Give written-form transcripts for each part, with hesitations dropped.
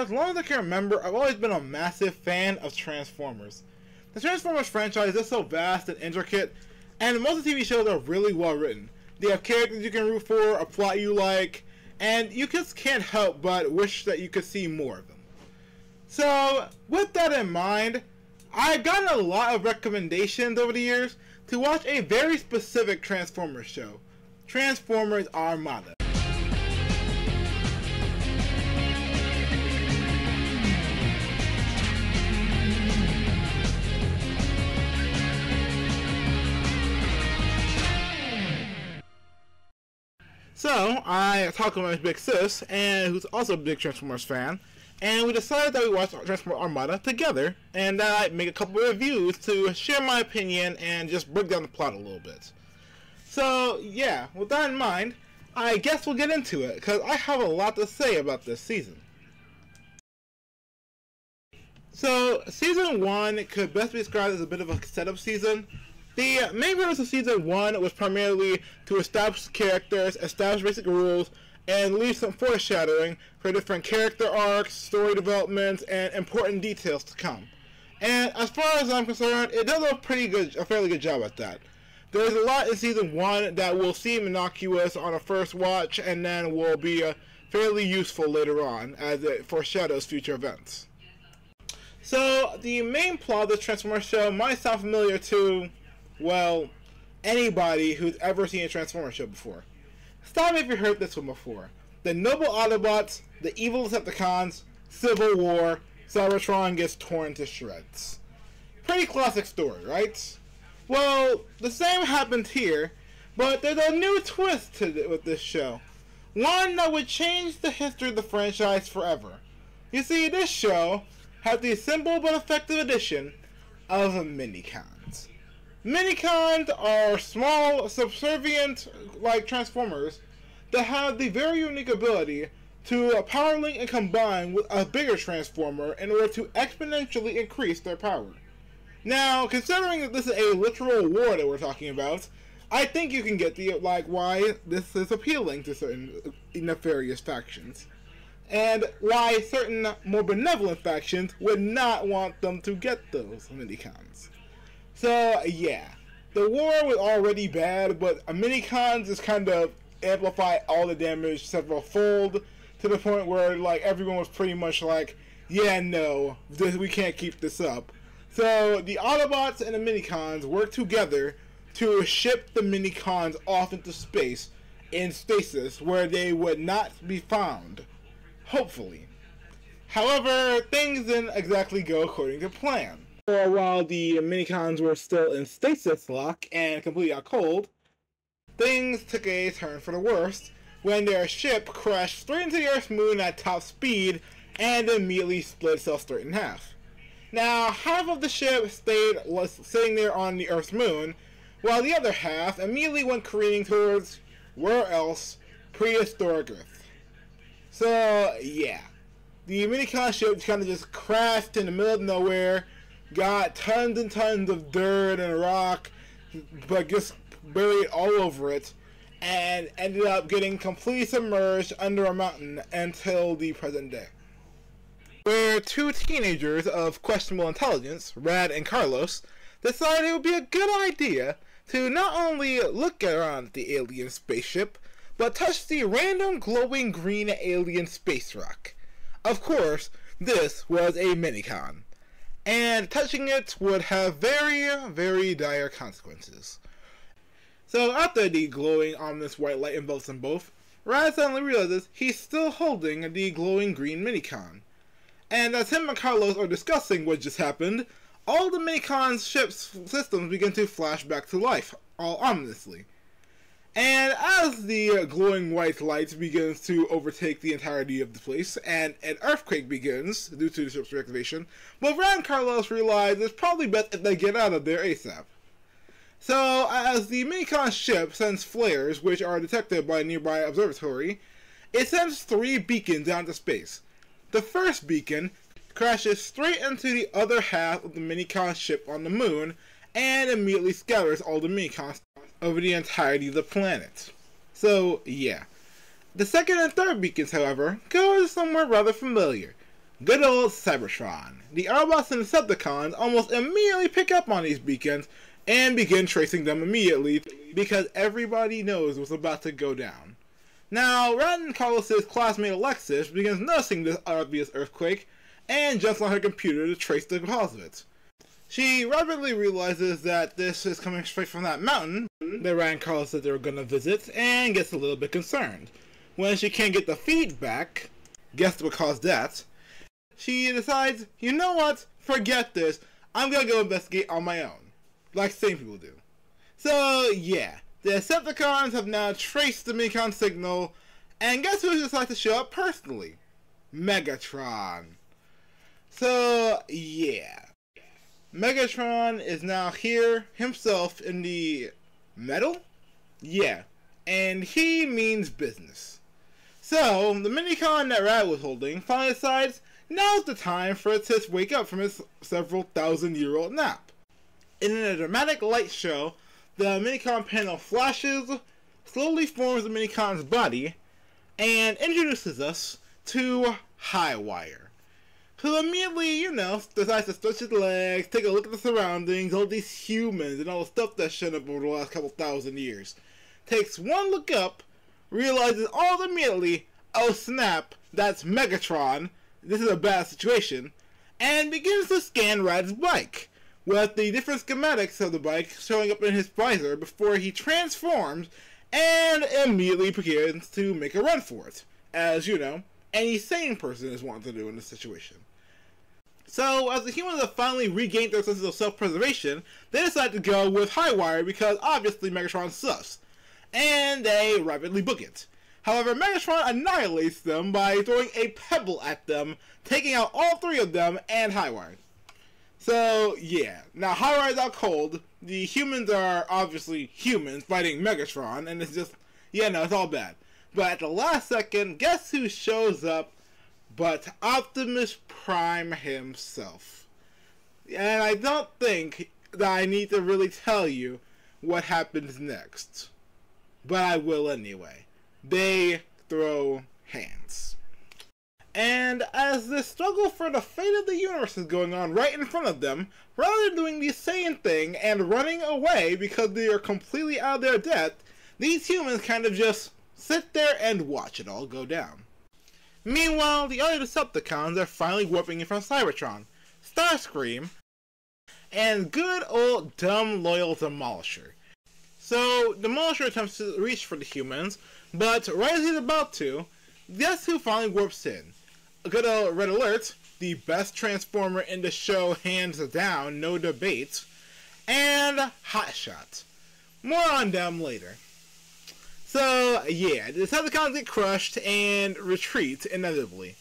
as long as I can remember, I've always been a massive fan of Transformers. The Transformers franchise is so vast and intricate, and most of the TV shows are really well written. They have characters you can root for, a plot you like, and you just can't help but wish that you could see more of them. So, with that in mind, I've gotten a lot of recommendations over the years to watch a very specific Transformers show, Transformers Armada. So, I talked with my big sis, and who's also a big Transformers fan, and we decided that we watched Transformers Armada together, and that I'd make a couple of reviews to share my opinion and just break down the plot a little bit. So, yeah, with that in mind, I guess we'll get into it, because I have a lot to say about this season. So, Season 1 could best be described as a bit of a setup season. The main purpose of Season 1 was primarily to establish characters, establish basic rules, and leave some foreshadowing for different character arcs, story developments, and important details to come. And as far as I'm concerned, it does a fairly good job at that. There's a lot in Season 1 that will seem innocuous on a first watch, and then will be fairly useful later on, as it foreshadows future events. So, the main plot of the Transformers show might sound familiar to, well, anybody who's ever seen a Transformers show before. Stop me if you've heard this one before. The noble Autobots, the evil Decepticons, Civil War, Cybertron gets torn to shreds. Pretty classic story, right? Well, the same happened here, but there's a new twist with this show. One that would change the history of the franchise forever. You see, this show has the simple but effective addition of Minicons. Minicons are small, subservient, like Transformers, that have the very unique ability to power link and combine with a bigger Transformer in order to exponentially increase their power. Now, considering that this is a literal war that we're talking about, I think you can get the, why this is appealing to certain nefarious factions. And why certain more benevolent factions would not want them to get those Minicons. So, yeah, the war was already bad, but Minicons just kind of amplify all the damage several fold, to the point where, everyone was pretty much like, yeah, no, we can't keep this up. So, the Autobots and the Minicons work together to ship the Minicons off into space in stasis, where they would not be found. Hopefully. However, things didn't exactly go according to plan. For while the Minicons were still in stasis lock and completely out cold, things took a turn for the worst when their ship crashed straight into the Earth's moon at top speed and immediately split itself straight in half. Now, half of the ship was sitting there on the Earth's moon, while the other half immediately went careening towards, where else, prehistoric Earth. So, yeah. The Minicon ship kind of just crashed in the middle of nowhere, got tons and tons of dirt and rock, but just buried all over it, and ended up getting completely submerged under a mountain until the present day. Where two teenagers of questionable intelligence, Rad and Carlos, decided it would be a good idea to not only look around the alien spaceship, but touch the random glowing green alien space rock. Of course, this was a Minicon, and touching it would have very, very dire consequences. So after the glowing ominous white light envelops them both, Rad suddenly realizes he's still holding the glowing green Minicon. And as him and Carlos are discussing what just happened, all the Minicon's ship's systems begin to flash back to life, all ominously. And as the glowing white light begins to overtake the entirety of the place, and an earthquake begins due to the ship's reactivation, both Rad and Carlos realize it's probably best if they get out of there ASAP. So, as the Minicon ship sends flares, which are detected by a nearby observatory, it sends 3 beacons out into space. The first beacon crashes straight into the other half of the Minicon ship on the moon, and immediately scatters all the Minicons over the entirety of the planet. So, yeah. The second and third beacons, however, go somewhere rather familiar. Good old Cybertron. The Autobots and Decepticons almost immediately pick up on these beacons and begin tracing them immediately because everybody knows what's about to go down. Now, Ren Carlos's classmate Alexis begins noticing this obvious earthquake and jumps on her computer to trace the cause of it. She rapidly realizes that this is coming straight from that mountain that Ren Carlos said they were going to visit and gets a little bit concerned. When she can't get the feedback, guess what caused that? She decides, you know what, forget this, I'm gonna go investigate on my own. Like sane people do. So, yeah, the Decepticons have now traced the Minicon signal, and guess who decides to show up personally? Megatron. So, yeah. Megatron is now here, himself, in the metal? Yeah, and he means business. So, the Minicon that Rad was holding finally decides, now's the time for it to wake up from its several thousand-year-old nap. In a dramatic light show, the Minicon panel flashes, slowly forms the Minicon's body, and introduces us to Highwire, who immediately, decides to stretch his legs, take a look at the surroundings, all these humans, and all the stuff that's shown up over the last couple thousand years. Takes one look up, realizes all immediately, oh snap, that's Megatron, this is a bad situation, and begins to scan Rad's bike, with the different schematics of the bike showing up in his visor before he transforms and immediately begins to make a run for it, as, any sane person is wanting to do in this situation. So, as the humans have finally regained their sense of self-preservation, they decide to go with Highwire because obviously Megatron's sus, and they rapidly book it. However, Megatron annihilates them by throwing a pebble at them, taking out all three of them and Highwire. So, yeah. Now, Highwire's out cold. The humans are obviously humans fighting Megatron, and it's just, it's all bad. But at the last second, guess who shows up but Optimus Prime himself. And I don't think that I need to really tell you what happens next. But I will anyway. They throw hands. And as the struggle for the fate of the universe is going on right in front of them, rather than doing the same thing and running away because they are completely out of their depth, these humans kind of just sit there and watch it all go down. Meanwhile, the other Decepticons are finally warping in from Cybertron, Starscream, and good old dumb loyal Demolisher. So, Demolisher attempts to reach for the humans, but right as he's about to, guess who finally warps in? Good old Red Alert, the best Transformer in the show hands down, no debate, and Hotshot. More on them later. So, yeah, the Decepticons get crushed and retreat inevitably.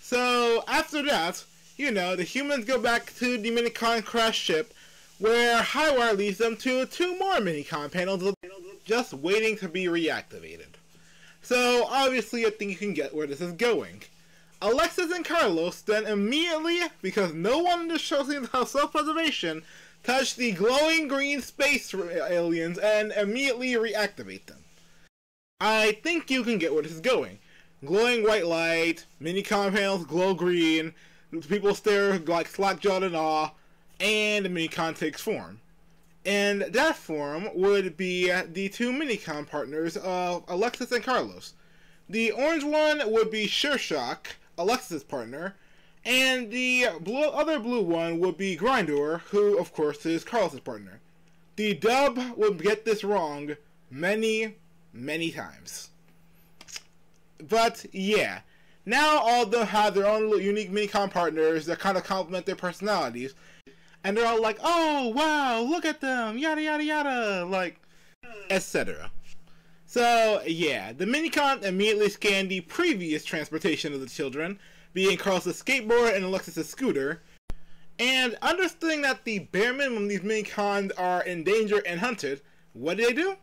So, after that, the humans go back to the Minicon crash ship, where Highwire leads them to 2 more Minicon panels just waiting to be reactivated. So, obviously, I think you can get where this is going. Alexis and Carlos then immediately, because no one in the show seems to have self-preservation, touch the glowing green space aliens and immediately reactivate them. I think you can get where this is going. Glowing white light, Minicon panels glow green, people stare like slack-jawed in awe, and the Minicon takes form. And that form would be the 2 Minicon partners of Alexis and Carlos. The orange one would be Sure Shock, Alexis' partner, and the other blue one would be Grindor, who, of course, is Carlos' partner. The dub would get this wrong many, many times. But, yeah. Now all of them have their own unique Minicon partners that kind of complement their personalities. And they're all like, oh, wow, look at them, yada, yada, yada, like, etc. So, yeah, the Minicon immediately scanned the previous transportation of the children, being Carlos' skateboard and Alexis' scooter, and understanding that the bare minimum these Minicons are in danger and hunted, what do?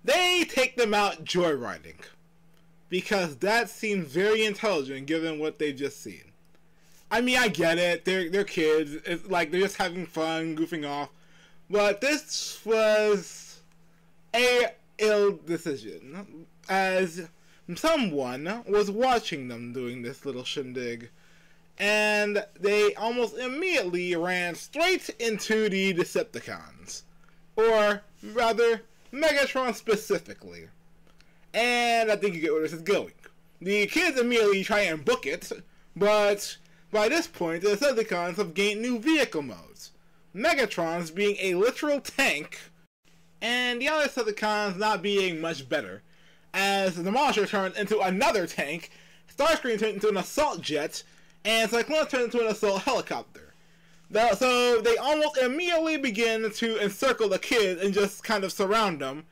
They take them out joyriding. Because that seems very intelligent given what they've just seen. I mean, I get it. They're kids. It's like they're just having fun, goofing off. But this was a ill decision, as someone was watching them doing this little shindig. and they almost immediately ran straight into the Decepticons. Or, rather, Megatron specifically. And I think you get where this is going. The kids immediately try and book it, but by this point, the Decepticons have gained new vehicle modes. Megatron's being a literal tank, and the other Decepticons not being much better, as the Demolisher turns into another tank, Starscream turns into an assault jet, and Cyclone turns into an assault helicopter. So they almost immediately begin to encircle the kids and just kind of surround them,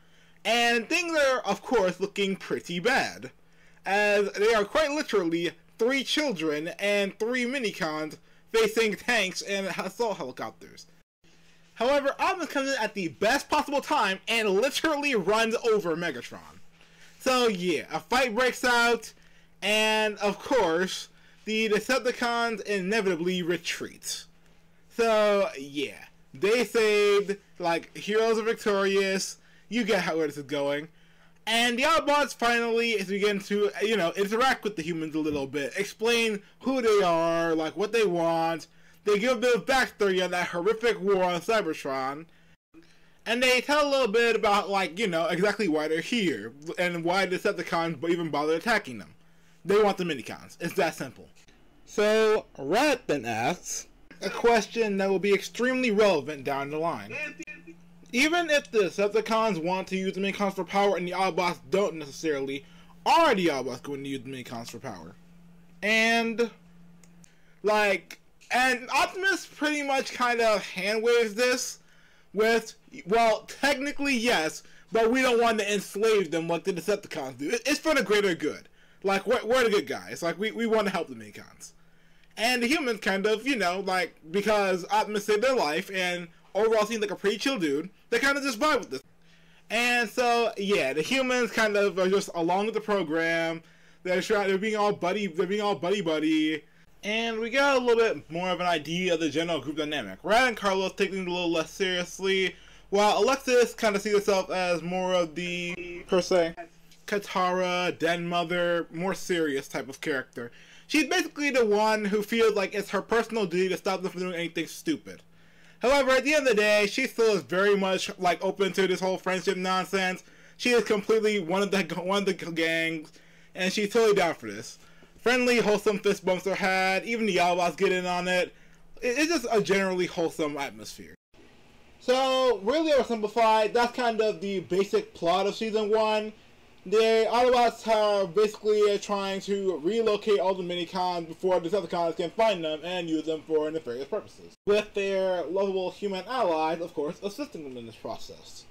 and things are, of course, looking pretty bad, as they are quite literally 3 children and 3 Minicons facing tanks and assault helicopters. However, Optimus comes in at the best possible time and literally runs over Megatron. So yeah, a fight breaks out, and of course, the Decepticons inevitably retreat. So yeah, they saved, like, heroes are victorious, you get how this is going. And the Autobots finally begin to, interact with the humans a little bit, explain who they are, like what they want. They give a bit of backstory on that horrific war on Cybertron. And they tell a little bit about, exactly why they're here, and why the Decepticons even bother attacking them. They want the Minicons. It's that simple. So, Rat then asks a question that will be extremely relevant down the line. Even if the Decepticons want to use the Minicons for power and the Autobots don't necessarily, are the Autobots going to use the Minicons for power? And Optimus pretty much kind of hand-waves this with, well, technically yes, but we don't want to enslave them like the Decepticons do. It's for the greater good. Like, we're the good guys. Like, we want to help the Minicons. And the humans kind of, because Optimus saved their life and overall seems like a pretty chill dude, they kind of just vibe with this. And so, yeah, the humans kind of are just along with the program. They're being all buddy. And we got a little bit more of an idea of the general group dynamic. Rad and Carlos taking it a little less seriously, while Alexis kind of sees herself as more of the, per se, Katara, Den Mother, more serious type of character. She's basically the one who feels like it's her personal duty to stop them from doing anything stupid. However, at the end of the day, she still is very much open to this whole friendship nonsense. She is completely one of the gangs, and she's totally down for this. Friendly, wholesome fist bumps are had. Even the Autobots get in on it. It's just a generally wholesome atmosphere. So, really oversimplified, that's kind of the basic plot of Season 1. The Autobots are basically trying to relocate all the Minicons before the Decepticons can find them and use them for nefarious purposes, with their lovable human allies, of course, assisting them in this process.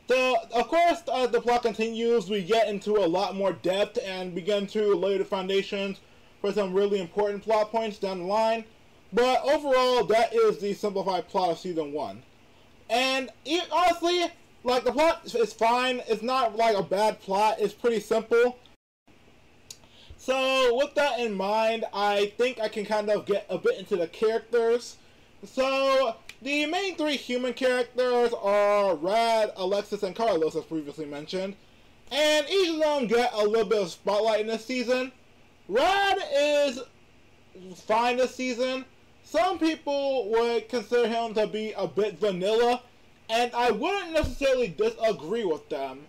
So, of course, as the plot continues, we get into a lot more depth and begin to lay the foundations for some really important plot points down the line. But overall, that is the simplified plot of Season 1. And honestly, the plot is fine. It's not a bad plot. It's pretty simple. So with that in mind, I think I can kind of get a bit into the characters. So the main 3 human characters are Rad, Alexis, and Carlos, as previously mentioned. And each of them get a little bit of spotlight in this season. Rad is fine this season. Some people would consider him to be a bit vanilla, and I wouldn't necessarily disagree with them.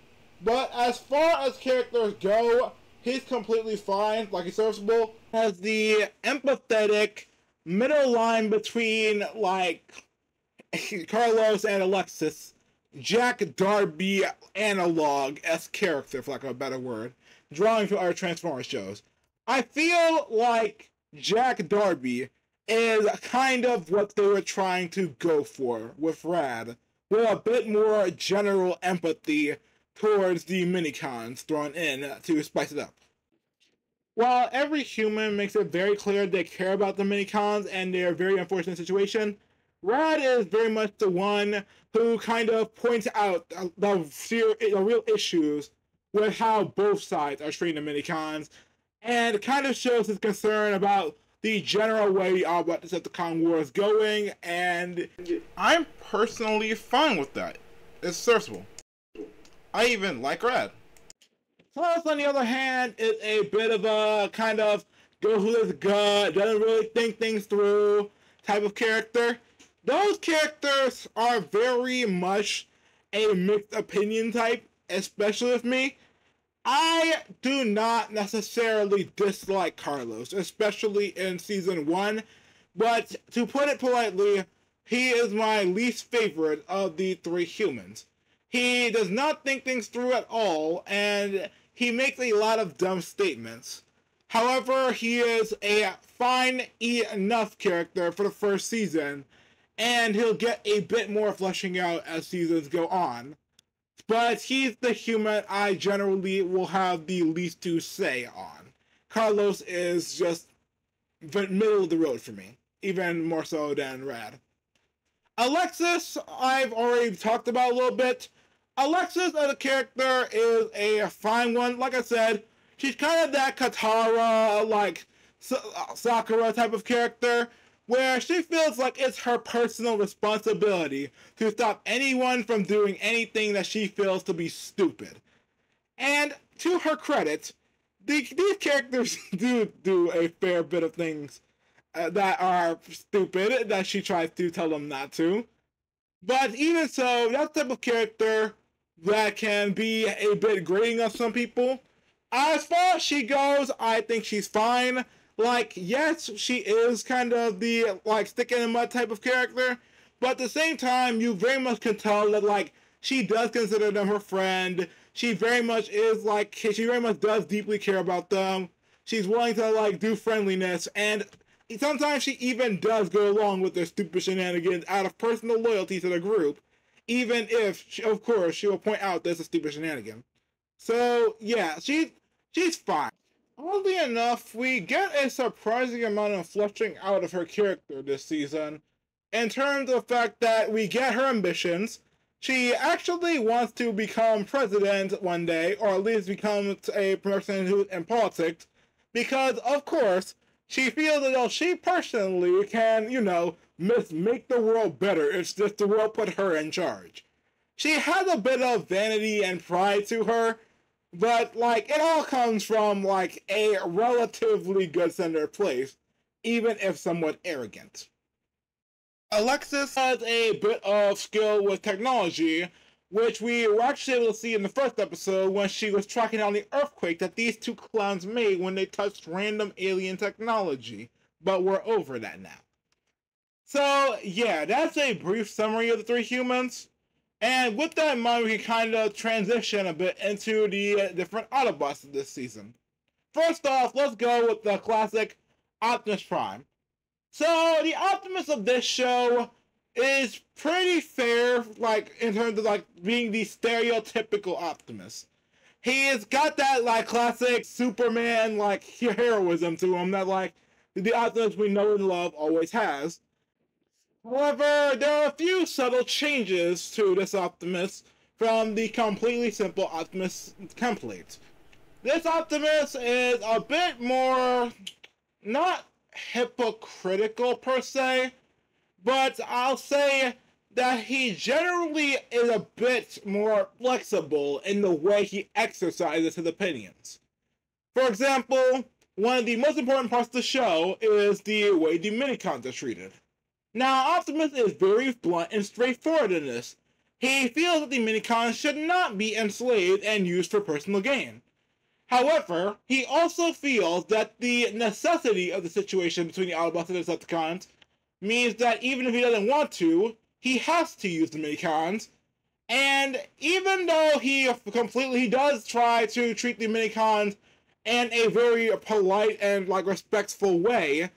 But as far as characters go, he's completely fine, he's serviceable. Has the empathetic middle line between, Carlos and Alexis, Jack Darby analog-esque character, for lack of a better word, drawing from our Transformers shows. I feel like Jack Darby is kind of what they were trying to go for with Rad, with a bit more general empathy towards the Minicons thrown in to spice it up. While every human makes it very clear they care about the Minicons and their very unfortunate situation, Rad is very much the one who kind of points out the real issues with how both sides are treating the Minicons, and kind of shows his concern about the general way the Decepticon war is going, and I'm personally fine with that. It's serviceable. I even like Rad. Plus, on the other hand, is a bit of a kind of goes with his gut, doesn't really think things through type of character. Those characters are very much a mixed opinion type, especially with me. I do not necessarily dislike Carlos, especially in Season 1, but to put it politely, he is my least favorite of the three humans. He does not think things through at all, and he makes a lot of dumb statements. However, he is a fine enough character for the first season, and he'll get a bit more fleshing out as seasons go on. But he's the human I generally will have the least to say on. Carlos is just middle of the road for me, even more so than Rad. Alexis, I've already talked about a little bit. Alexis as a character is a fine one. Like I said, she's kind of that Katara, like Sakura type of character, where she feels like it's her personal responsibility to stop anyone from doing anything that she feels to be stupid. And to her credit, these characters do a fair bit of things that are stupid, that she tries to tell them not to. But even so, that type of character that can be a bit grating on some people. As far as she goes, I think she's fine. Like, yes, she is kind of the, like, stick in the mud type of character, but at the same time, you very much can tell that, like, she does consider them her friend. She very much is, like, she very much does deeply care about them. She's willing to, like, do friendliness, and sometimes she even does go along with their stupid shenanigans out of personal loyalty to the group, even if, of course, she will point out there's a stupid shenanigan. So, yeah, she's fine. Oddly enough, we get a surprising amount of fleshing out of her character this season, in terms of the fact that we get her ambitions. She actually wants to become president one day, or at least become a person who's in politics, because, of course, she feels as though she personally can, make the world better. It's just the world put her in charge. She has a bit of vanity and pride to her, but, like, it all comes from, like, a relatively good center place, even if somewhat arrogant. Alexis has a bit of skill with technology, which we were actually able to see in the first episode when she was tracking down the earthquake that these two clowns made when they touched random alien technology. But we're over that now. So, yeah, that's a brief summary of the three humans. And with that in mind, we can kind of transition a bit into the different Autobots of this season. First off, let's go with the classic Optimus Prime. So, the Optimus of this show is pretty fair, like, in terms of, like, being the stereotypical Optimus. He has got that, like, classic Superman, like, heroism to him that, like, the Optimus we know and love always has. However, there are a few subtle changes to this Optimus from the completely simple Optimus template. This Optimus is a bit more, not hypocritical per se, but I'll say that he generally is a bit more flexible in the way he exercises his opinions. For example, one of the most important parts of the show is the way the Minicons are treated. Now, Optimus is very blunt and straightforward in this. He feels that the Minicons should not be enslaved and used for personal gain. However, he also feels that the necessity of the situation between the Autobots and the Decepticons means that even if he doesn't want to, he has to use the Minicons. And even though he does try to treat the Minicons in a very polite and, like, respectful way,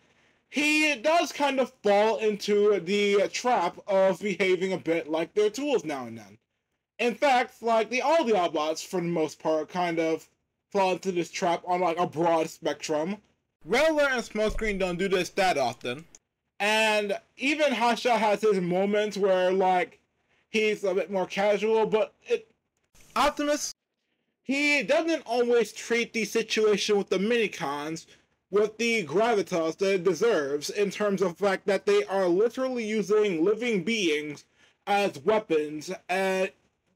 he does kind of fall into the trap of behaving a bit like their tools now and then. In fact, like, all the Autobots, for the most part, kind of fall into this trap on, like, a broad spectrum. Red Alert and Smokescreen don't do this that often. And even Hasha has his moments where, like, he's a bit more casual, but Optimus, he doesn't always treat the situation with the Minicons with the gravitas that it deserves, in terms of the fact that they are literally using living beings as weapons, and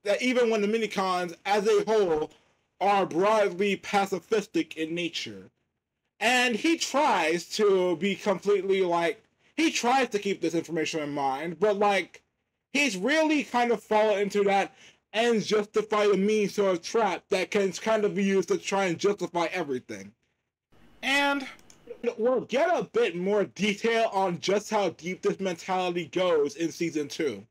that even when the Minicons as a whole are broadly pacifistic in nature. And he tries to be completely like, he tries to keep this information in mind, but like, he's really kind of fallen into that ends justify the means sort of trap that can kind of be used to try and justify everything. And we'll get a bit more detail on just how deep this mentality goes in Season 2.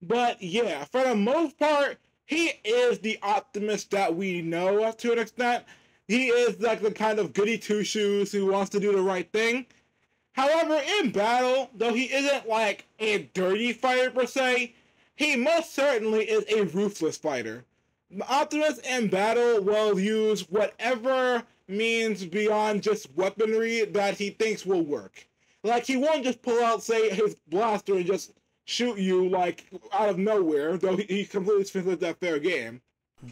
But yeah, for the most part, he is the Optimus that we know to an extent. He is like the kind of goody two-shoes who wants to do the right thing. However, in battle, though he isn't like a dirty fighter per se, he most certainly is a ruthless fighter. Optimus in battle will use whatever means beyond just weaponry that he thinks will work. Like, he won't just pull out, say, his blaster and just shoot you, like, out of nowhere, though he completely considers that fair game.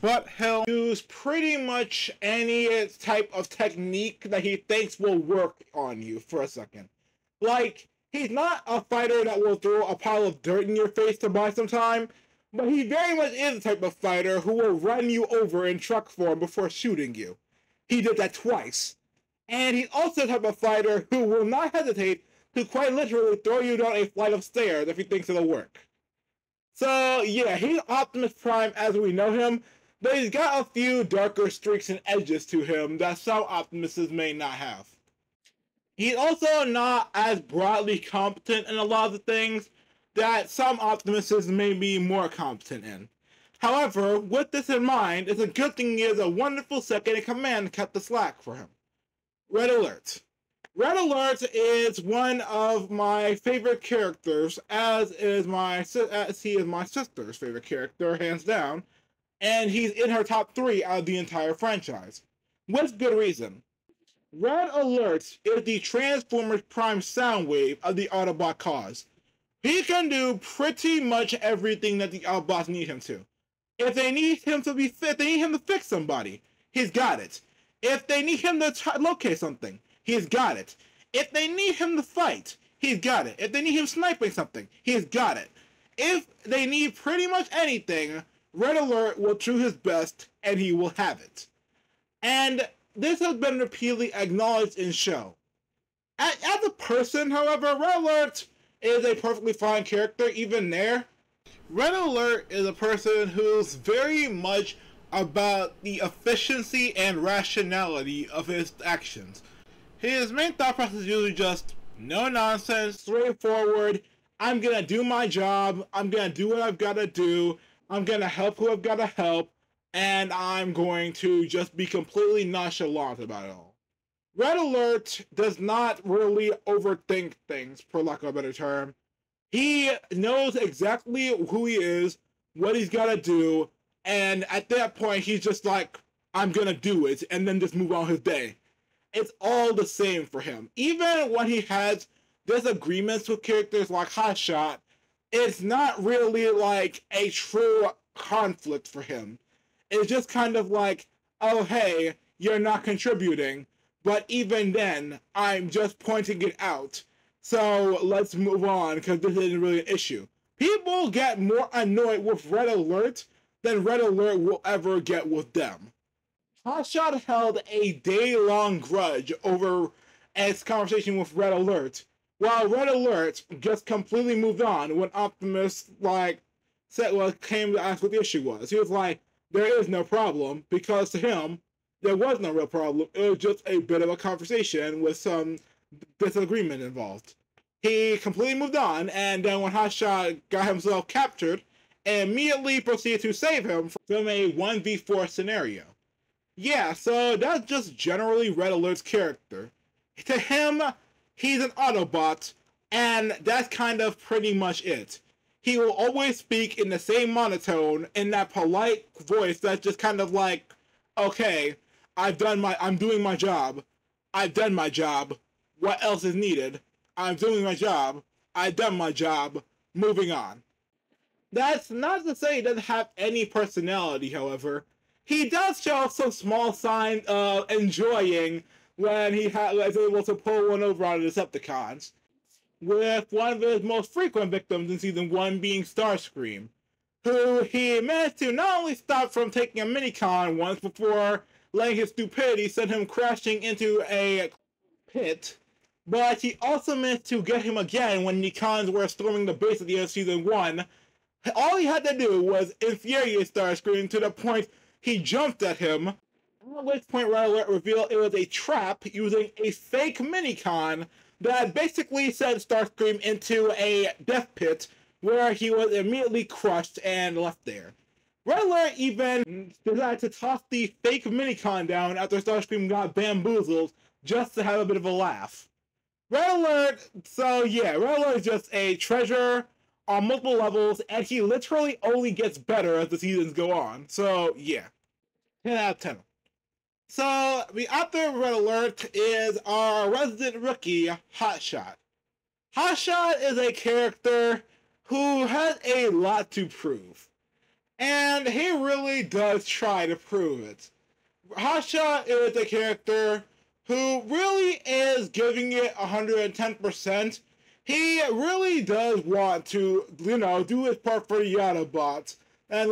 But he'll use pretty much any type of technique that he thinks will work on you for a second. Like, he's not a fighter that will throw a pile of dirt in your face to buy some time, but he very much is the type of fighter who will run you over in truck form before shooting you. He did that twice. And he's also the type of fighter who will not hesitate to quite literally throw you down a flight of stairs if he thinks it'll work. So yeah, he's Optimus Prime as we know him, but he's got a few darker streaks and edges to him that some Optimuses may not have. He's also not as broadly competent in a lot of the things that some Optimuses may be more competent in. However, with this in mind, it's a good thing he has a wonderful second in command to cut the slack for him. Red Alert. Red Alert is one of my favorite characters, as he is my sister's favorite character, hands down, and he's in her top 3 out of the entire franchise. With good reason. Red Alert is the Transformers Prime Soundwave of the Autobot cause. He can do pretty much everything that the Autobots need him to. If they need him to be fit, they need him to fix somebody, he's got it. If they need him to locate something, he's got it. If they need him to fight, he's got it. If they need him sniping something, he's got it. If they need pretty much anything, Red Alert will do his best, and he will have it. And this has been repeatedly acknowledged in show. As a person, however, Red Alert is a perfectly fine character, even there. Red Alert is a person who's very much about the efficiency and rationality of his actions. His main thought process is usually just no nonsense, straightforward. I'm gonna do my job, I'm gonna do what I've gotta do, I'm gonna help who I've gotta help, and I'm going to just be completely nonchalant about it all. Red Alert does not really overthink things, for lack of a better term. He knows exactly who he is, what he's gotta do, and at that point, he's just like, I'm gonna do it, and then just move on his day. It's all the same for him. Even when he has disagreements with characters like Hotshot, it's not really like a true conflict for him. It's just kind of like, oh hey, you're not contributing, but even then, I'm just pointing it out. So let's move on, because this isn't really an issue. People get more annoyed with Red Alert than Red Alert will ever get with them. Hotshot held a day-long grudge over its conversation with Red Alert, while Red Alert just completely moved on when Optimus, came to ask what the issue was. He was like, there is no problem, because to him, there was no real problem. It was just a bit of a conversation with some disagreement involved. He completely moved on, and then when Hotshot got himself captured, immediately proceeded to save him from a 1v4 scenario. Yeah, so that's just generally Red Alert's character. To him, he's an Autobot, and that's kind of pretty much it. He will always speak in the same monotone, in that polite voice that's just kind of like, okay, I'm doing my job. I've done my job. What else is needed? I'm doing my job. I've done my job. Moving on. That's not to say he doesn't have any personality, however. He does show some small sign of enjoying when he was able to pull one over on the Decepticons, with one of his most frequent victims in Season 1 being Starscream, who he managed to not only stop from taking a Minicon once before letting his stupidity send him crashing into a pit. But he also managed to get him again when Minicons were storming the base at the end of Season 1. All he had to do was infuriate Starscream to the point he jumped at him, at which point Red Alert revealed it was a trap using a fake Minicon that basically sent Starscream into a death pit where he was immediately crushed and left there. Red Alert even decided to toss the fake Minicon down after Starscream got bamboozled just to have a bit of a laugh. Red Alert, so yeah, Red Alert is just a treasure on multiple levels, and he literally only gets better as the seasons go on. So yeah, 10 out of 10. So the author of Red Alert is our resident rookie, Hotshot. Hotshot is a character who has a lot to prove, and he really does try to prove it. Hotshot is a character who really is giving it 110%. He really does want to, do his part for the Autobots and,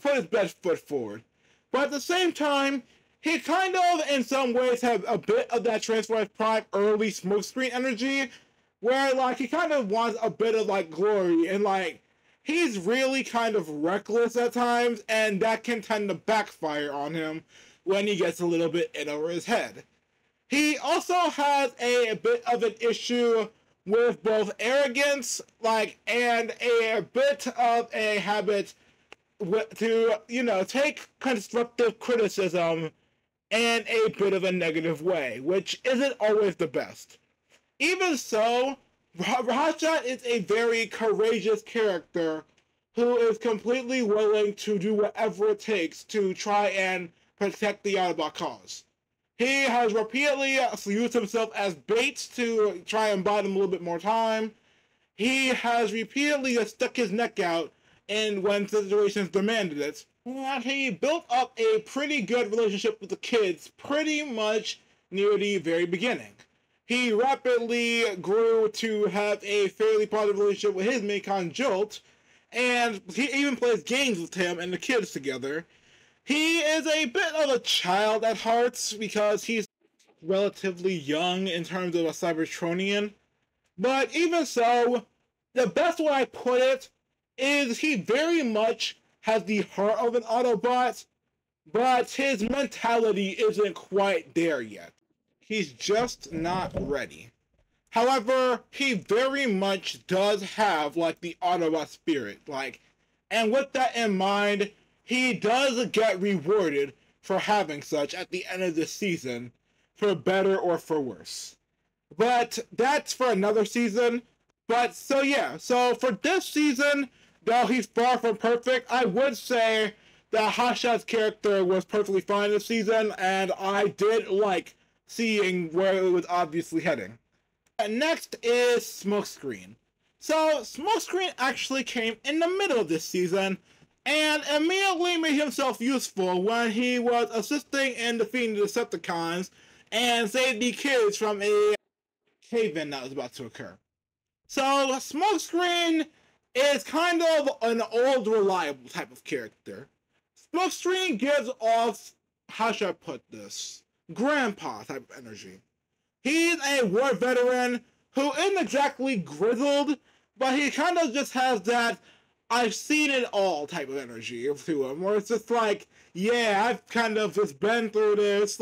put his best foot forward. But at the same time, he kind of, in some ways, has a bit of that Transformers Prime early smokescreen energy, where, he kind of wants a bit of, glory, and, he's really kind of reckless at times, and that can tend to backfire on him when he gets a little bit in over his head. He also has a bit of an issue with both arrogance, and a bit of a habit to, take constructive criticism in a bit of a negative way, which isn't always the best. Even so, Hotshot is a very courageous character who is completely willing to do whatever it takes to try and protect the Autobot cause. He has repeatedly used himself as bait to try and buy them a little bit more time. He has repeatedly stuck his neck out when situations demanded it. And he built up a pretty good relationship with the kids pretty much near the very beginning. He rapidly grew to have a fairly positive relationship with his Minicon Jolt, and he even plays games with him and the kids together. He is a bit of a child at heart because he's relatively young in terms of a Cybertronian. But even so, the best way I put it is he very much has the heart of an Autobot, but his mentality isn't quite there yet. He's just not ready. However, he very much does have, the Autobot spirit, and with that in mind, he does get rewarded for having such at the end of the season, for better or for worse. But that's for another season. But so for this season, though he's far from perfect, I would say that Hotshot's character was perfectly fine this season, and I did like seeing where it was obviously heading. Next is Smokescreen. So Smokescreen actually came in the middle of this season, and immediately made himself useful when he was assisting in defeating the Decepticons and saved the kids from a cave-in that was about to occur. So Smokescreen is kind of an old, reliable type of character. Smokescreen gives off, how should I put this, grandpa type of energy. He's a war veteran who isn't exactly grizzled, but he kind of just has that I've seen it all type of energy to him, where it's just yeah, I've kind of just been through this,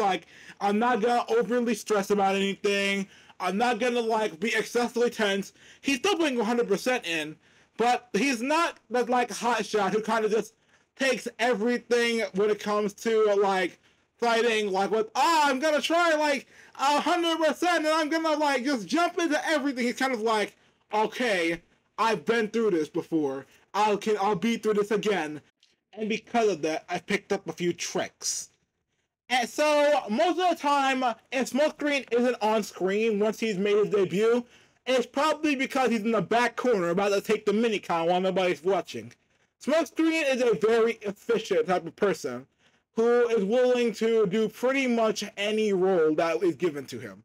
I'm not gonna overly stress about anything, I'm not gonna, be excessively tense. He's still putting 100% in, but he's not Hotshot, who kind of just takes everything when it comes to, fighting, I'm gonna try, 100%, and I'm gonna, just jump into everything. He's kind of okay, I've been through this before. I'll be through this again. And because of that, I picked up a few tricks. And so, most of the time, if Smokescreen isn't on screen once he's made his debut, it's probably because he's in the back corner about to take the Minicon while nobody's watching. Smokescreen is a very efficient type of person who is willing to do pretty much any role that is given to him.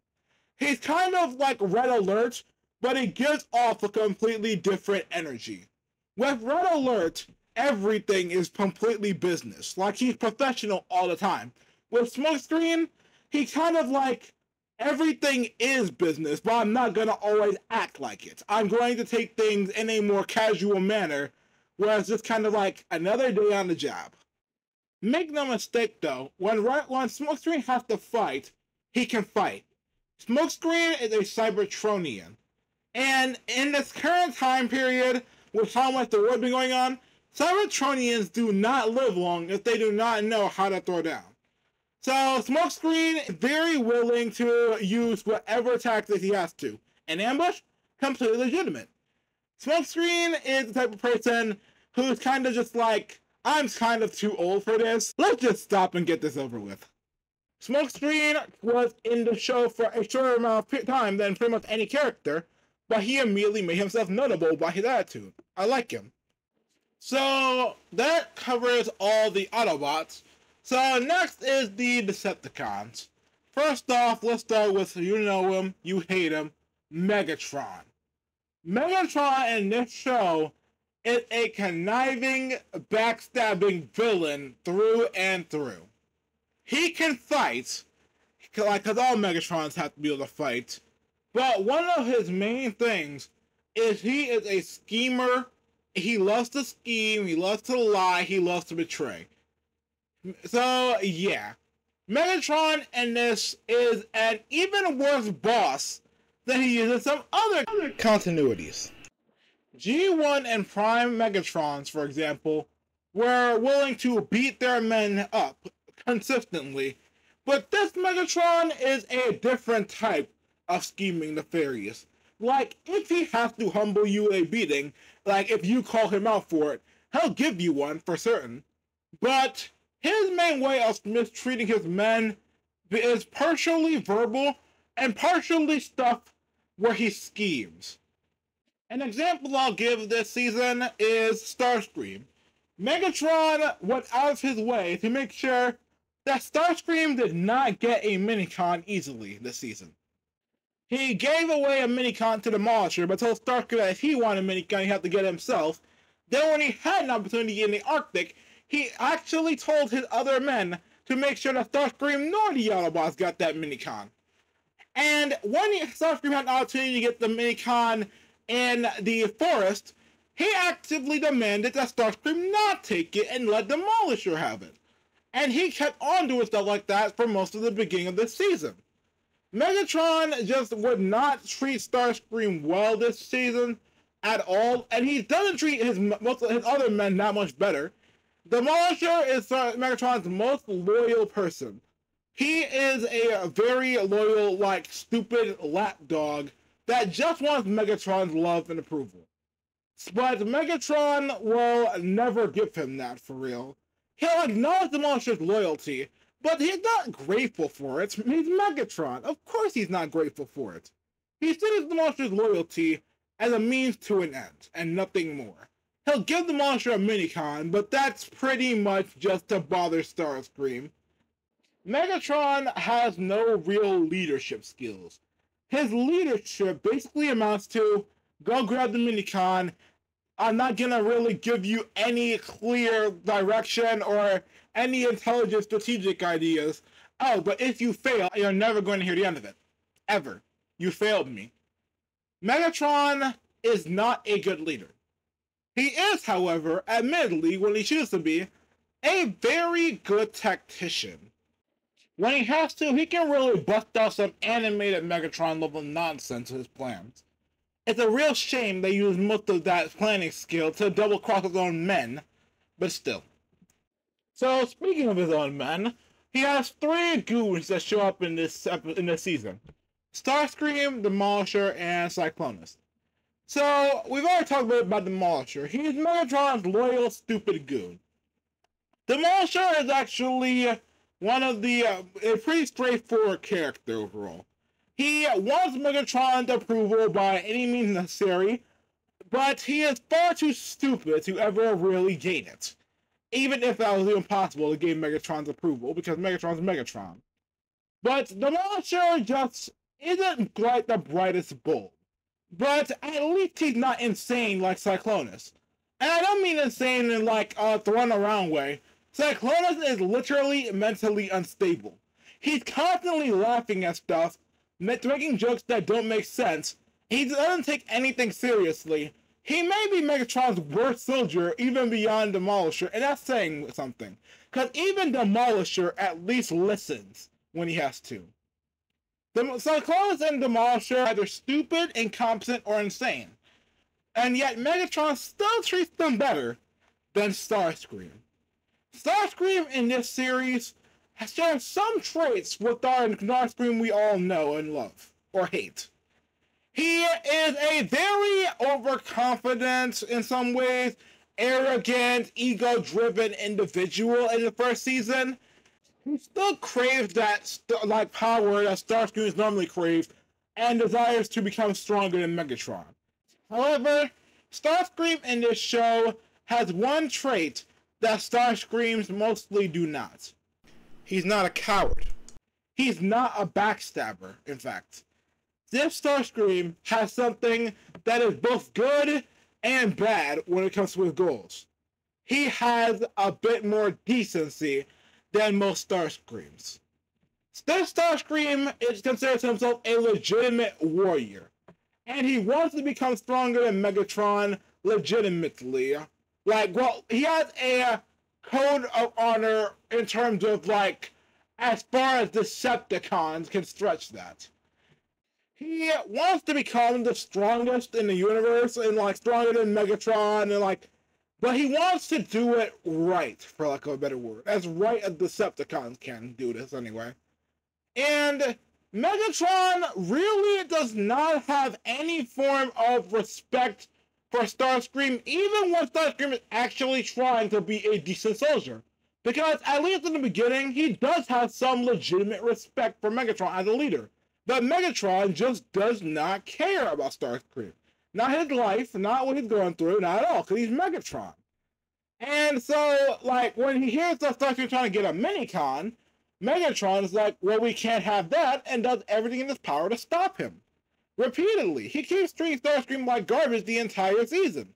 He's kind of like Red Alert, but he gives off a completely different energy. With Red Alert, everything is completely business. He's professional all the time. With Smokescreen, he kind of like, everything is business, but I'm not gonna always act like it. I'm going to take things in a more casual manner, whereas just kind of like another day on the job. Make no mistake though, when Smokescreen has to fight, he can fight. Smokescreen is a Cybertronian. And in this current time period, with how much the war's been going on, Cybertronians do not live long if they do not know how to throw down. So Smokescreen is very willing to use whatever tactics he has to. An ambush? Completely legitimate. Smokescreen is the type of person who's kind of just like, I'm kind of too old for this. Let's just stop and get this over with. Smokescreen was in the show for a shorter amount of time than pretty much any character, but he immediately made himself notable by his attitude. I like him. So that covers all the Autobots. So next is the Decepticons. First off, let's start with, you know him, you hate him, Megatron. Megatron in this show is a conniving, backstabbing villain through and through. He can fight, because all Megatrons have to be able to fight, but one of his main things is he is a schemer. He loves to scheme, he loves to lie, he loves to betray. So, yeah. Megatron in this is an even worse boss than he is in some other continuities. G1 and Prime Megatrons, for example, were willing to beat their men up consistently, but this Megatron is a different type of scheming nefarious. Like, if he has to humble you a beating, like if you call him out for it, he'll give you one for certain. But his main way of mistreating his men is partially verbal and partially stuff where he schemes. An example I'll give this season is Starscream. Megatron went out of his way to make sure that Starscream did not get a Minicon easily this season. He gave away a Minicon to Demolisher, but told Starscream that if he wanted a Minicon, he had to get it himself. Then when he had an opportunity in the Arctic, he actually told his other men to make sure that Starscream nor the Autobots got that Minicon. And when Starscream had an opportunity to get the Minicon in the forest, he actively demanded that Starscream not take it and let Demolisher have it. And he kept on doing stuff like that for most of the beginning of this season. Megatron just would not treat Starscream well this season at all, and he doesn't treat most of his other men that much better. Demolisher is Megatron's most loyal person. He is a very loyal, like, stupid lapdog that just wants Megatron's love and approval. But Megatron will never give him that for real. He'll acknowledge Demolisher's loyalty, but he's not grateful for it. He's Megatron. Of course he's not grateful for it. He sees Demolisher's loyalty as a means to an end, and nothing more. He'll give Demolisher a Minicon, but that's pretty much just to bother Starscream. Megatron has no real leadership skills. His leadership basically amounts to, go grab the Minicon, I'm not gonna really give you any clear direction or any intelligent strategic ideas. Oh, but if you fail, you're never going to hear the end of it. Ever. You failed me. Megatron is not a good leader. He is, however, admittedly, when he chooses to be, a very good tactician. When he has to, he can really bust out some animated Megatron level nonsense with his plans. It's a real shame they use most of that planning skill to double-cross his own men, but still. So, speaking of his own men, he has 3 goons that show up in this season. Starscream, Demolisher, and Cyclonus. So, we've already talked a bit about Demolisher. He's Megatron's loyal, stupid goon. Demolisher is actually one of the, a pretty straightforward character overall. He wants Megatron's approval by any means necessary, but he is far too stupid to ever really gain it. Even if that was even possible to gain Megatron's approval, because Megatron's Megatron. But Demolisher just isn't quite the brightest bulb. But at least he's not insane like Cyclonus. And I don't mean insane in like a thrown around way. Cyclonus is literally mentally unstable. He's constantly laughing at stuff, making jokes that don't make sense. He doesn't take anything seriously. He may be Megatron's worst soldier, even beyond Demolisher, and that's saying something. Because even Demolisher at least listens when he has to. Cyclonus and Demolisher are either stupid, incompetent, or insane. And yet Megatron still treats them better than Starscream. Starscream in this series shares some traits with our Starscream we all know and love, or hate. He is a very overconfident, in some ways, arrogant, ego-driven individual in the first season. He still craves that power that Starscream normally craves, and desires to become stronger than Megatron. However, Starscream in this show has one trait that Starscreams mostly do not. He's not a coward. He's not a backstabber, in fact. This Starscream has something that is both good and bad when it comes to his goals. He has a bit more decency than most Starscreams. This Starscream considers himself a legitimate warrior, and he wants to become stronger than Megatron legitimately. He has a code of honor in terms of, as far as Decepticons can stretch that. He wants to become the strongest in the universe, and, stronger than Megatron, and, but he wants to do it right, for lack of a better word. As right as Decepticons can do this, anyway. And Megatron really does not have any form of respect for Starscream, even when Starscream is actually trying to be a decent soldier. Because, at least in the beginning, he does have some legitimate respect for Megatron as a leader. But Megatron just does not care about Starscream. Not his life, not what he's going through, not at all, because he's Megatron. And so, when he hears that Starscream trying to get a Minicon, Megatron is like, well, we can't have that, and does everything in his power to stop him. Repeatedly. He keeps treating Starscream like garbage the entire season.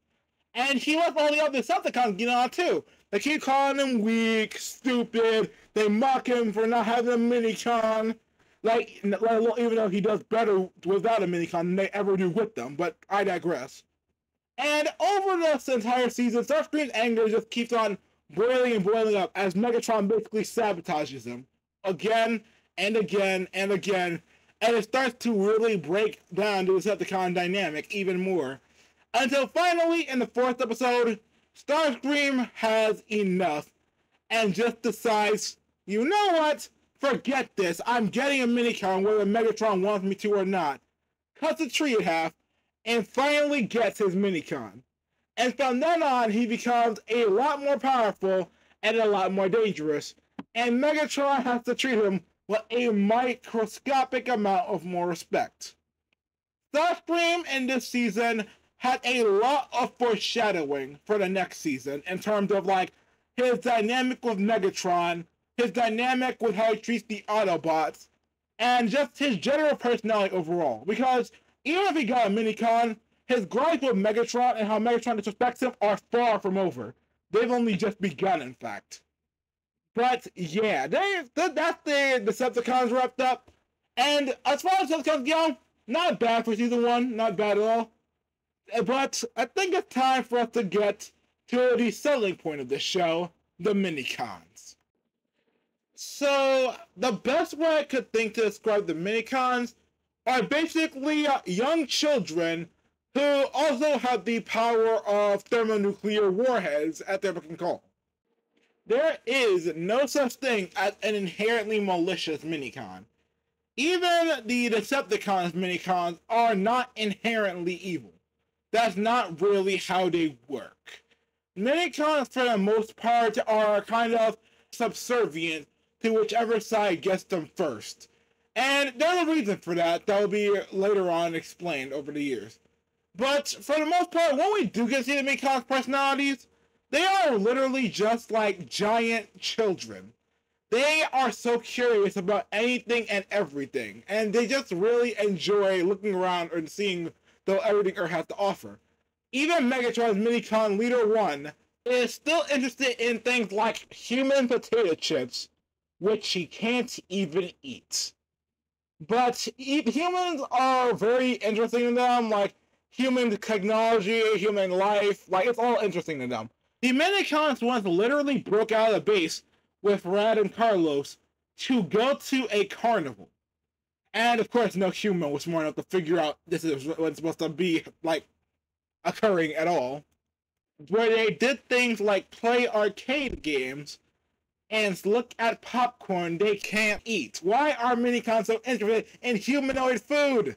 And he lets all the other Decepticons get on, too. They keep calling him weak, stupid, they mock him for not having a Minicon. Even though he does better without a Minicon than they ever do with them, but I digress. And over this entire season, Starscream's anger just keeps on boiling and boiling up as Megatron basically sabotages him again and again and again, and it starts to really break down the Decepticon dynamic even more. Until finally, in the 4th episode, Starscream has enough and just decides, you know what? Forget this. I'm getting a Minicon whether Megatron wants me to or not. Cuts the tree in half and finally gets his Minicon. And from then on, he becomes a lot more powerful and a lot more dangerous. And Megatron has to treat him with a microscopic amount of more respect. Starscream in this season had a lot of foreshadowing for the next season in terms of his dynamic with Megatron, his dynamic with how he treats the Autobots, and just his general personality overall. Because even if he got a Minicon, his gripes with Megatron and how Megatron disrespects him are far from over. They've only just begun, in fact. But yeah, that's the Decepticons wrapped up. And as far as Decepticons go, not bad for season 1, not bad at all. But I think it's time for us to get to the selling point of this show, the Minicons. So, the best way I could think to describe the Minicons are basically young children who also have the power of thermonuclear warheads at their beck and call. There is no such thing as an inherently malicious Minicon. Even the Decepticons Minicons are not inherently evil. That's not really how they work. Minicons, for the most part, are kind of subservient to whichever side gets them first. And there's a reason for that will be later on explained over the years. But for the most part, when we do get to see the Minicons' personalities, they are literally just like giant children. They are so curious about anything and everything, and they just really enjoy looking around and seeing everything Earth has to offer. Even Megatron's Minicon Leader 1 is still interested in things like human potato chips, which he can't even eat. But humans are very interesting to them, like human technology, human life, like it's all interesting to them. The Minicons once literally broke out of the base with Rad and Carlos to go to a carnival. And of course, no human was smart enough to figure out this is what's supposed to be, like, occurring at all. Where they did things like play arcade games and look at popcorn they can't eat. Why are Minicons so interested in humanoid food?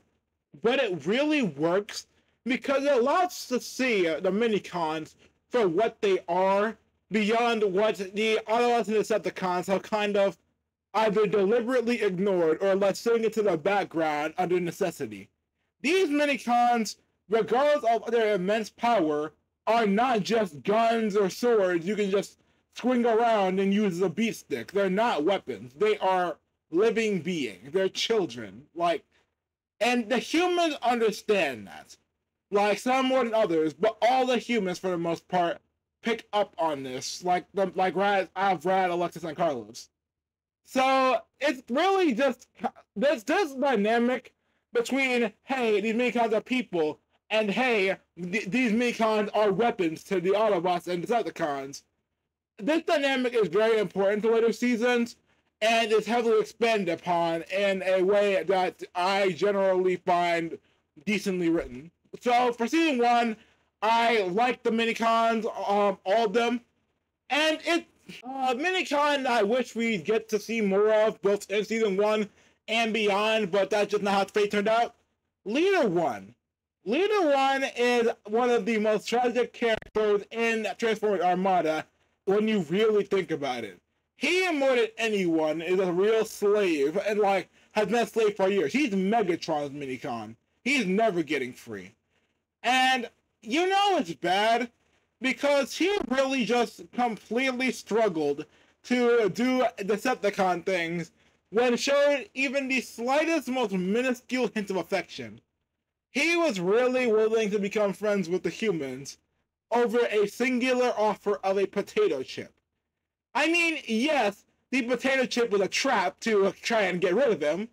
But it really works because it allows us to see the Minicons for what they are beyond what the Autobots and Decepticons have kind of either deliberately ignored or let sitting into the background under necessity. These Minicons, regardless of their immense power, are not just guns or swords you can just swing around and use as a beat stick. They're not weapons. They are living beings. They're children. Like, and the humans understand that. Like, some more than others, but all the humans, for the most part, pick up on this. Like Rad, Alexis, and Carlos. So, it's really just, there's this dynamic between, hey, these Minicons are people, and hey, these Minicons are weapons to the Autobots and Decepticons. This dynamic is very important to later seasons, and is heavily expanded upon in a way that I generally find decently written. So for season 1, I like the Minicons, all of them, and it's Minicon I wish we'd get to see more of, both in season 1 and beyond, but that's just not how fate turned out. Leader 1. Leader 1 is one of the most tragic characters in Transformers Armada when you really think about it. He, more than anyone, is a real slave and, like, has been a slave for years. He's Megatron's Minicon. He's never getting free. And you know it's bad because he really just completely struggled to do Decepticon things when shown even the slightest, most minuscule hint of affection. He was really willing to become friends with the humans over a singular offer of a potato chip. I mean, yes, the potato chip was a trap to try and get rid of him,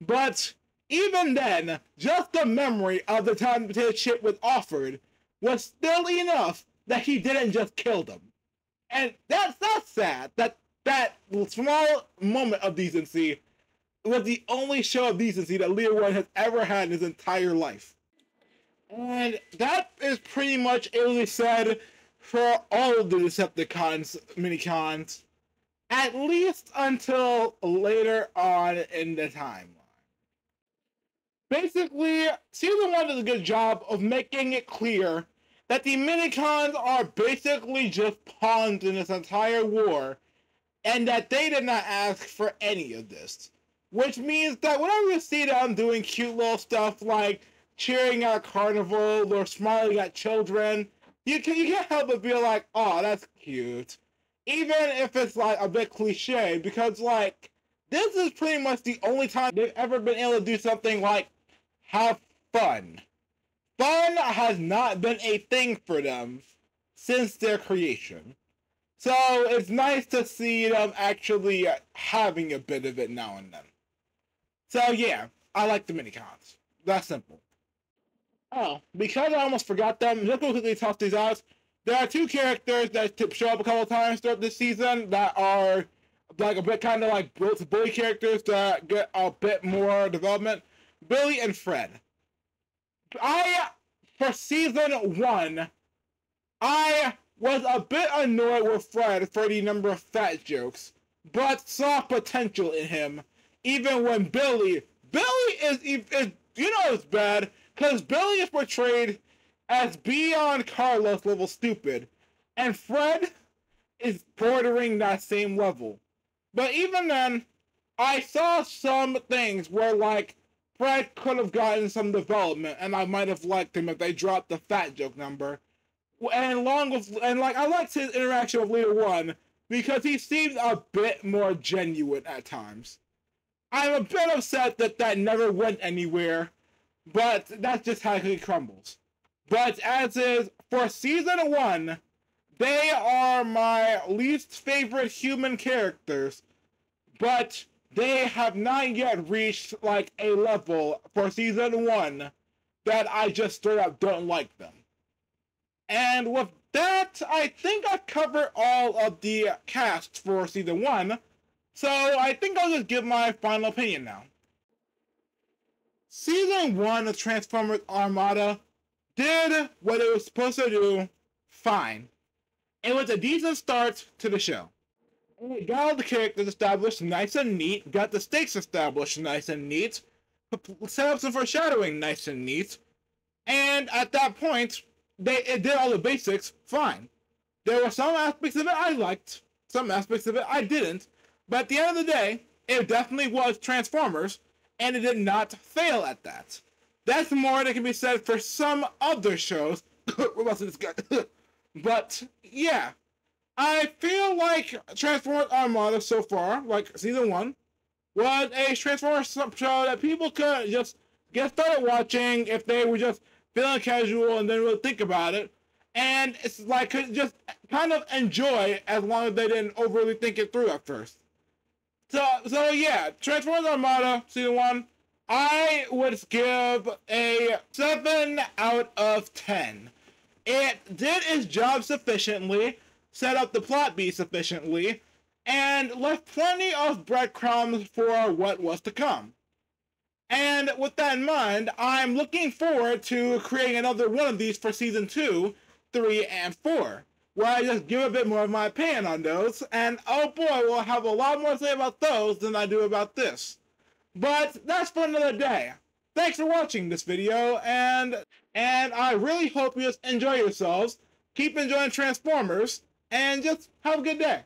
but even then, just the memory of the time the potato chip was offered was still enough that he didn't just kill them. And that's not sad. That small moment of decency was the only show of decency that Leader 1 has ever had in his entire life. And that is pretty much able said for all of the Decepticons Minicons, at least until later on in the timeline. Basically, season 1 does a good job of making it clear that the Minicons are basically just pawns in this entire war, and that they did not ask for any of this. Which means that whenever you see them doing cute little stuff like cheering at a carnival or smiling at children, you can't help but be like, oh, that's cute. Even if it's like a bit cliche, because like, this is pretty much the only time they've ever been able to do something like have fun. Fun has not been a thing for them since their creation. So it's nice to see them actually having a bit of it now and then. So yeah, I like the Minicons. That's simple. Oh, because I almost forgot them, just quickly toss these out. There are 2 characters that show up a couple times throughout this season that are like a bit kind of like bully characters that get a bit more development. Billy and Fred. For season 1, I was a bit annoyed with Fred for the number of fat jokes, but saw potential in him, even when Billy is you know it's bad, because Billy is portrayed as beyond Carlos level stupid, and Fred is bordering that same level. But even then, I saw some things where, like, Fred could have gotten some development, and I might have liked him if they dropped the fat joke number. And I liked his interaction with Leader 1 because he seemed a bit more genuine at times. I'm a bit upset that never went anywhere, but that's just how he crumbles. But as is, for season 1, they are my least favorite human characters, but they have not yet reached like a level for season 1 that I just straight up don't like them. And with that, I think I've covered all of the cast for season 1, so I think I'll just give my final opinion now. Season 1 of Transformers Armada did what it was supposed to do fine. It was a decent start to the show. It got all the characters established nice and neat, got the stakes established nice and neat, set up some foreshadowing nice and neat, and at that point, it did all the basics fine. There were some aspects of it I liked, some aspects of it I didn't, but at the end of the day, it definitely was Transformers, and it did not fail at that. That's more that can be said for some other shows. We're about to discuss. But yeah, I feel like Transformers Armada so far, like season 1, was a Transformers show that people could just get started watching if they were just feeling casual and didn't really think about it. And it's like could just kind of enjoy as long as they didn't overly think it through at first. So yeah, Transformers Armada season 1, I would give a 7 out of 10. It did its job sufficiently, set up the plot beat sufficiently, and left plenty of breadcrumbs for what was to come. And with that in mind, I'm looking forward to creating another one of these for season 2, 3, and 4, where I just give a bit more of my opinion on those, and oh boy, we'll have a lot more to say about those than I do about this. But that's for another day. Thanks for watching this video, and I really hope you just enjoy yourselves, keep enjoying Transformers, and just have a good day.